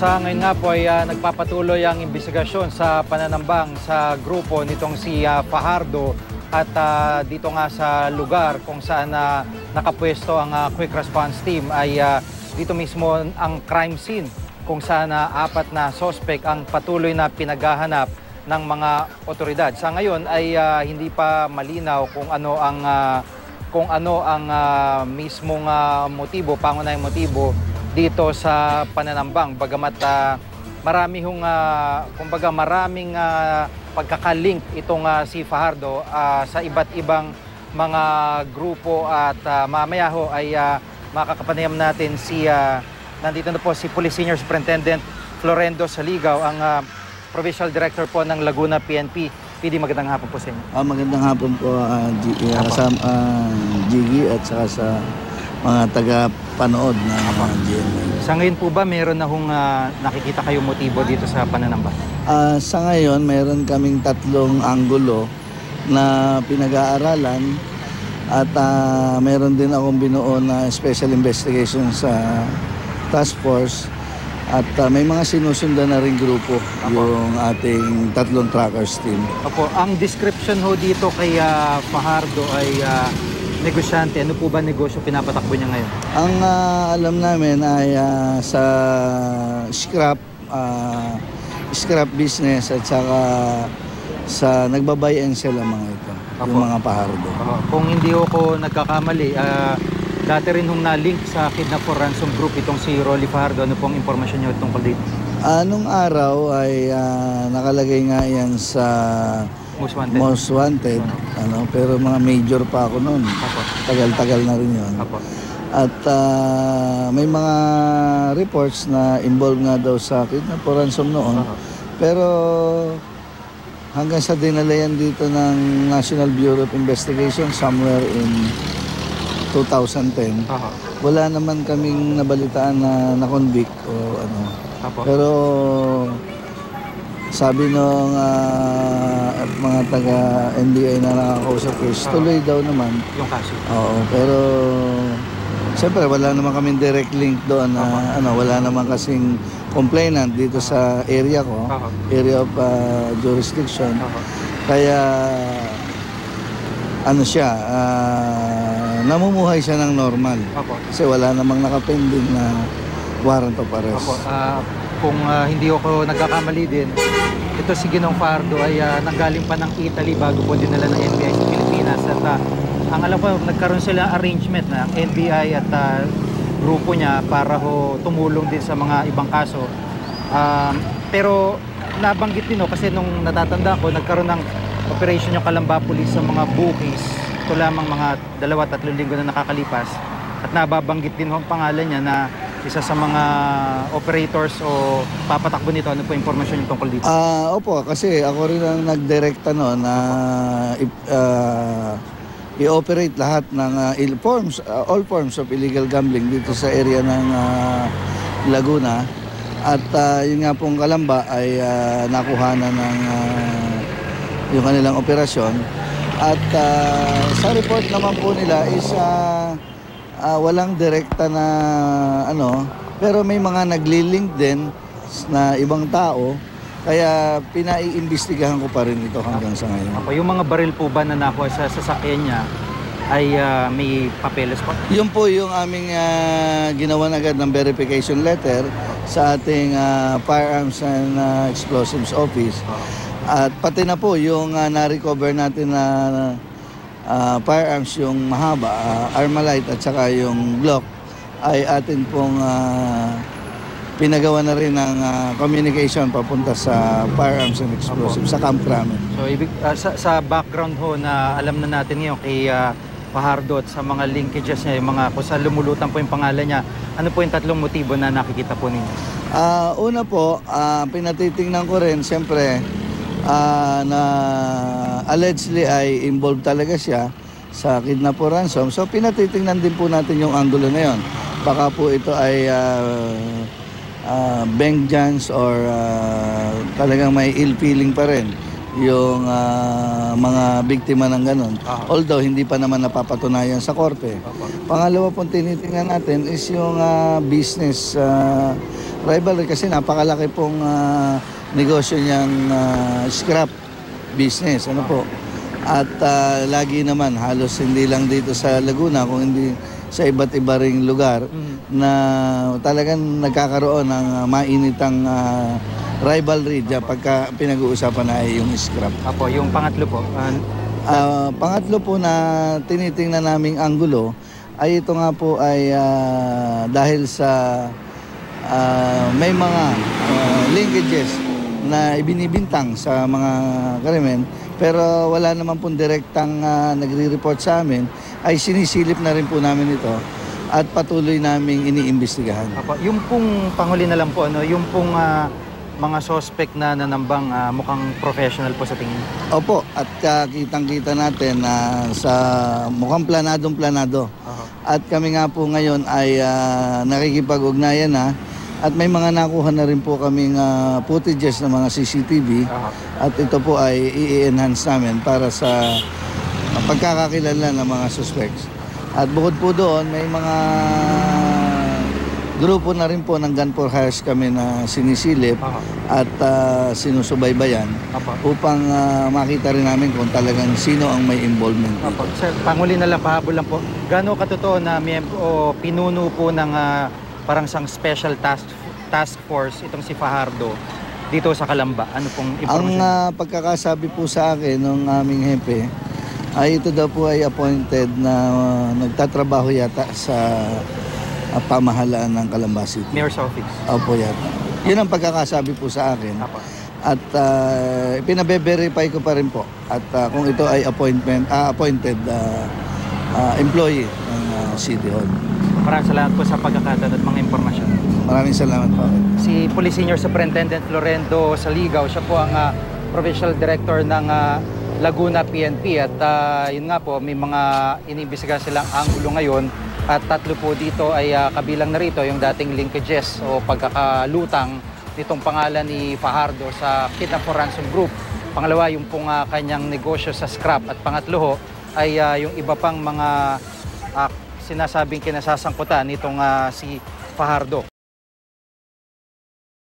Sa ngayon nga po ay nagpapatuloy ang investigasyon sa pananambang sa grupo nitong si Fajardo at dito nga sa lugar kung saan nakapwesto ang Quick Response Team ay dito mismo ang crime scene kung saan apat na suspect ang patuloy na pinaghahanap ng mga otoridad. Sa ngayon ay hindi pa malinaw kung ano ang mismong motibo, pangunahing motibo dito sa pananambang, bagamat maraming pagkakalink itong si Fajardo sa iba't ibang mga grupo at mamaya ho ay makakapanayam natin nandito na po si Police Senior Superintendent Florendo Saligaw, ang Provincial Director po ng Laguna PNP. PD, magandang hapon po sa inyo. Magandang hapon po, Jiggy at saka sa mga taga-panood na GMA. Sa ngayon po ba, meron na hong nakikita kayong motibo dito sa pananamba? Sa ngayon, meron kaming 3 anggulo na pinag-aaralan at meron din akong binuo na special investigation sa task force at may mga sinusundan na rin grupo. Yung ating 3 trackers team. Opo, ang description ho dito kay Fajardo ay negosyante. Ano po ba negosyo pinapatakbo niya ngayon? Ang alam namin ay sa scrap business at saka sa nagbabuy and sell ang mga ito. Apo. Yung mga Fajardo. Kung hindi ako nagkakamali, dati rin hong na-link sa kidnap for ransom group itong si Rolly Fajardo. Ano pong impormasyon niyo tungkol dito? Nung araw ay nakalagay nga yan sa Most Wanted, pero mga major pa ako noon. Tagal-tagal na rin yun. At may mga reports na involved nga daw sa kidnap for ransom noon. Pero hanggang sa dinalayan dito ng National Bureau of Investigation somewhere in 2010, wala naman kaming nabalitaan na na-convict o ano. Pero sabi nung mga taga-NBI na nakakausap ko, tuloy daw naman. Yung kaso? Oo, pero siyempre wala naman kaming direct link doon na wala naman kasing complainant dito sa area ko, area of jurisdiction. Kaya namumuhay siya ng normal. Kasi wala namang nakapending na warrant of arrest. Kung hindi ako nagkakamali din, ito si Ginong Fajardo ay nanggaling pa ng Italy bago po dinala ng NBI sa Pilipinas. At ang alam ko, nagkaroon sila arrangement na NBI at grupo niya para tumulong din sa mga ibang kaso. Pero nabanggit din kasi nung natatanda ko, nagkaroon ng operation yung Calamba Police sa mga bookies. Ito lamang mga 2-3 linggo na nakakalipas. At nababanggit din ang pangalan niya na isa sa mga operators o papatakbo nito. Ano po informasyon yung tungkol dito? Opo, kasi ako rin ang nagdirekta na i-operate lahat ng all forms of illegal gambling dito sa area ng Laguna. At yun nga pong Calamba ay nakuhanan ng yung kanilang operasyon. At sa report naman po nila is walang direkta na pero may mga nagli-link din na ibang tao, kaya pinaiimbestigahan ko pa rin ito hanggang sa ngayon. Yung mga baril po ba na nakuha sa sasakyan niya ay may papeles po? Yun po yung aming ginawa agad ng verification letter sa ating Firearms and Explosives Office. At pati na po yung na-recover natin na firearms, yung mahaba, Armalite at saka yung Glock, ay atin pong pinagawa na rin ng communication papunta sa Firearms and Explosives sa Camp Crame. So sa background ho na alam na natin ngayon kay Fajardo at sa mga linkages niya, yung mga kung saan lumulutan po yung pangalan niya, ano po yung 3 motibo na nakikita po ninyo? Una po, pinatitingnan ko rin, siyempre, na allegedly ay involved talaga siya sa kidnap or ransom. So pinatitingnan din po natin yung angulo na yun. Baka po ito ay vengeance or talagang may ill feeling pa rin yung mga biktima ng ganun. Ah. Although hindi pa naman napapatunayan sa korte. Opo. Pangalawa pong tinitingnan natin is yung business rivalry kasi napakalaki pong negosyo niyang scrap business. Ano po? At lagi naman halos hindi lang dito sa Laguna kung hindi sa iba't iba ring lugar na talagang nagkakaroon ng mainitang rivalry dyan pagka pinag-uusapan na ay yung scrap. Apo, yung pangatlo po. Pangatlo po na tinitingnan naming anggulo ay ito nga po ay dahil sa may mga linkages na ibinibintang sa mga krimen pero wala naman pong direktang nagre-report sa amin ay sinisilip na rin po namin ito at patuloy naming iniimbestigahan. Apo, yung pong panghuli na lang po, ano, yung pong mga suspect na nanambang mukhang professional po sa tingin. Opo, at kitang-kita natin na sa mukhang planadong-planado. At kami nga po ngayon ay nakikipag-ugnayan na at may mga nakuha na rin po kaming footages ng mga CCTV at ito po ay i-enhance namin para sa pagkakakilala ng mga suspects. At bukod po doon, may mga grupo na rin po ng gun for hires kami na sinisilip at sinusubaybayan upang makita rin namin kung talagang sino ang may involvement. Apo. Sir, panghuli na lang, pahabol lang po. Gaano katotoo na pinuno po ng parang sang special task force itong si Fajardo dito sa Calamba? Ano pong Ang impormasyon? pagkakasabi po sa akin ng aming hepe ay ito daw po ay appointed na nagtatrabaho yata sa pamahalaan ng Calamba City. Mayor's office. Opo yata. Yun ang pagkakasabi po sa akin. Apo. At pinabe-verify ko pa rin po. At kung ito ay appointed employee ng City Hall. Maraming salamat po sa pagkakataon at mga impormasyon. Maraming salamat po. Si Police Senior Superintendent Florendo Saligaw, siya po ang Provincial Director ng Laguna PNP at yun nga po, may mga iniimbestigahan silang anggulo ngayon at tatlo po dito ay kabilang na rito yung dating linkages o pagkakalutang nitong pangalan ni Fajardo sa Kidnap for Ransom Group. Pangalawa, yung pong kanyang negosyo sa scrap at pangatlo ho, ay yung iba pang mga sinasabing kinasasangkutan nitong si Fajardo.